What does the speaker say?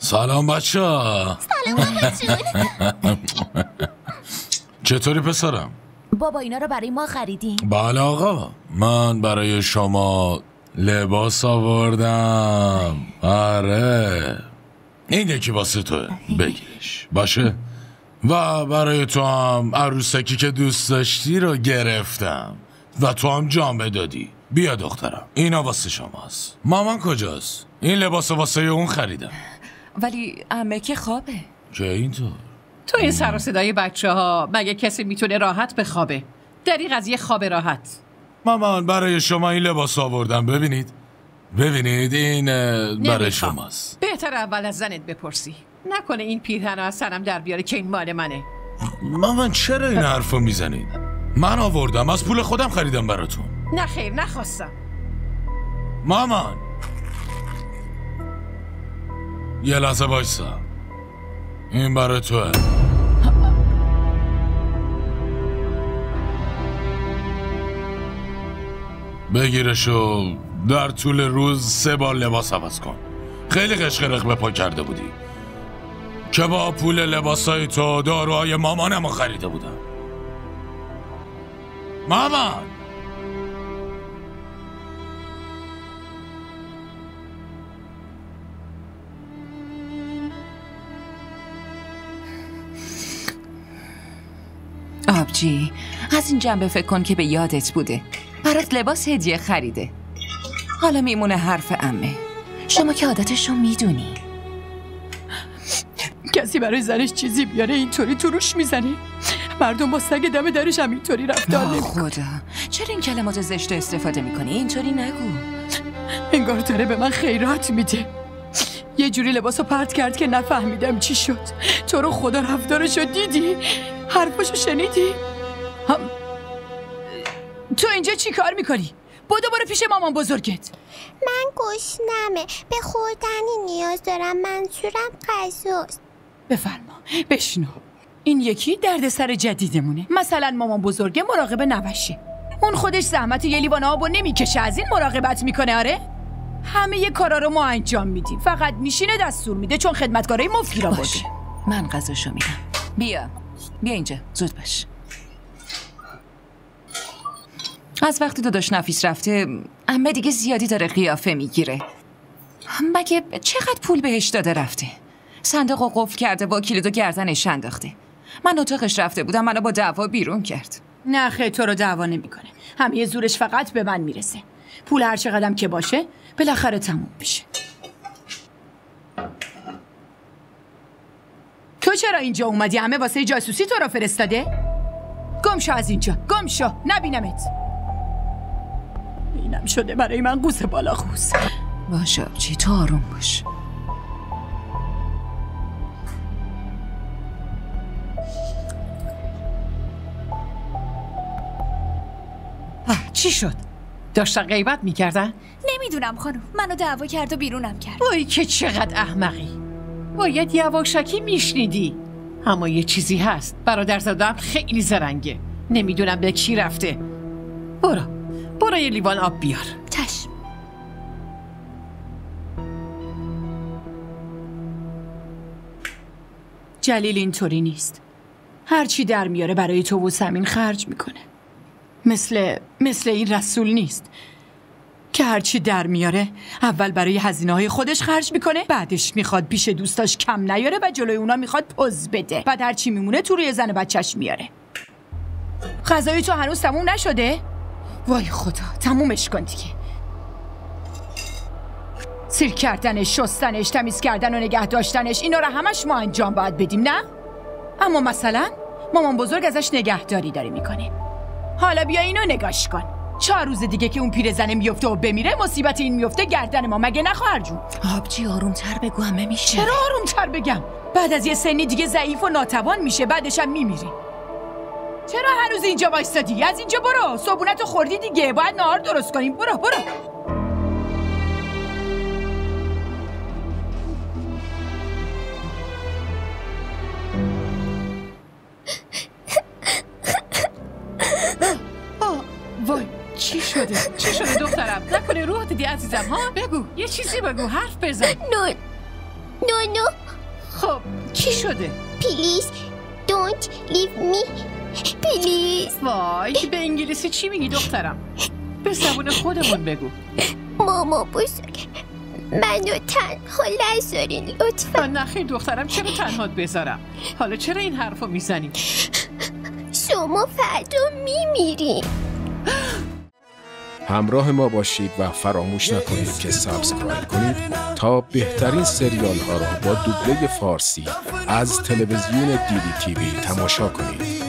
سلام بچه ها. سلام بابا جون. چطوری پسرم؟ بابا اینا رو برای ما خریدیم. بله آقا، من برای شما لباس آوردم. آره این یکی واسه توه، بگیرش باشه. و برای تو هم عروسکی که دوست داشتی رو گرفتم و تو هم جامه دادی. بیا دخترم، اینا واسه شماست. مامان کجاست؟ این لباس واسه اون خریدم. ولی عمه که خوابه. که اینطور؟ تو این سر و صدای بچه ها مگه کسی میتونه راحت بخوابه؟ دریغ از یه خواب راحت. مامان برای شما این لباس آوردم، ببینید این برای شماست. بهتر اول از زنت بپرسی، نکنه این پیرهن از سرم در بیاره که این مال منه. مامان چرا این حرفو میزنید؟ من آوردم، از پول خودم خریدم براتون. نه خیر، نخواستم. مامان یه لحظه وایسا، این برای توه. بگیرشو در طول روز 3 بار لباس عوض کن. خیلی قشقرق به پا کرده بودی که با پول لباسای تو داروهای مامانمو خریده بودم. مامان آبجی، از این جنبه فکر کن که به یادت بوده برات لباس هدیه خریده. حالا میمونه حرف عمه. شما که عادتشو میدونی. کسی برای زنش چیزی بیاره اینطوری تو روش میزنه. مردم با سگ دم درش هم اینطوری رفتار نمی‌کنن. خدا، چرا این کلمات زشت استفاده میکنی؟ اینطوری نگو. انگار داره به من خیرات میده. یه جوری لباسو پرت کرد که نفهمیدم چی شد. تو رو خدا رفتارشو دیدی؟ حرفشو شنیدی؟ تو اینجا چی کار میکنی؟ برو پیش مامان بزرگت. من گشنمه، به خوردنی نیاز دارم، منظورم غذاست. بفرما، بشنو. این یکی دردسر جدیدمونه. مثلا مامان بزرگه مراقب نباشه. اون خودش زحمت یه لیوان آبو نمیکشه، از این مراقبت میکنه. آره؟ همه یه کارا رو ما انجام میدیم، فقط میشینه دستور میده چون خدمتکارای مفیرا باشه. من غذاشو میدم. بیا اینجا، زود باش. از وقتی داداش نفیس رفته عمه دیگه زیادی داره قیافه میگیره. مگه چقدر پول بهش داده رفته؟ صندوقو قفل کرده، با کلیدو گردنش انداخته. من اتاقش رفته بودم، منو با دعوا بیرون کرد. نه خیلی تو رو دعوا نمیکنه. همه زورش فقط به من میرسه. پول هر چقدرم که باشه بالاخره تموم میشه. تو چرا اینجا اومدی؟ همه واسه جاسوسی تو رو فرستاده؟ گم شو از اینجا، گم شو، نبینمت. اینم شده برای من قوس بالا خوز. باشه آبجی، تو آروم باش. چی شد؟ داشتن غیبت میکردن؟ نمیدونم خانم، منو دعوا کرد و بیرونم کرد. وای که چقدر احمقی. باید یواشکی میشنیدی. اما یه چیزی هست، برادرزادم خیلی زرنگه. نمیدونم به کی رفته. برو یه لیوان آب بیار. چشم. جلیل اینطوری نیست. هرچی در میاره برای تو و سمین خرج میکنه. مثل این رسول نیست که هرچی در میاره اول برای هزینه‌های خودش خرج میکنه، بعدش میخواد پیش دوستاش کم نیاره و جلوی اونا میخواد پوز بده. بعد هرچی میمونه تو روی زن بچهش میاره. غذای تو هنوز تموم نشده؟ وای خدا، تمومش کن دیگه. سیر کردنش، شستنش، تمیز کردن و نگه داشتنش، اینا رو همش ما انجام باید بدیم، نه؟ اما مثلا مامان بزرگ ازش نگهداری داره میکنه. حالا بیا اینو نگاش کن. 4 روز دیگه که اون پیرزنه میفته و بمیره، مصیبت این میفته گردن ما، مگه نه خواهر جون؟ آبجی آرومتر بگو، همه میشه. چرا آرومتر بگم؟ بعد از یه سنی دیگه ضعیف و ناتوان میشه، بعدش هم میمیره. چرا هنوز اینجا وایستادی؟ از اینجا برو. صبحونتو خوردی دیگه، باید نهار درست کنیم. برو. وای چی شده دخترم؟ نکنه روح دیدی عزیزم؟ ها بگو، یه چیزی بگو، حرف بزن. نو. خب چی شده؟ پلیز don't leave me. پلیز. وای به انگلیسی چی میگی دخترم؟ به زبون خودمون بگو. ماما بزرگ منو تنها نذارین لطفا. نخیر دخترم، چرا تنهات بذارم؟ حالا چرا این حرفو میزنی؟ شما فردا میمیرین. همراه ما باشید و فراموش نکنید که سابسکرایب کنید تا بهترین سریال ها را با دوبله فارسی از تلویزیون دیدی تیوی تماشا کنید.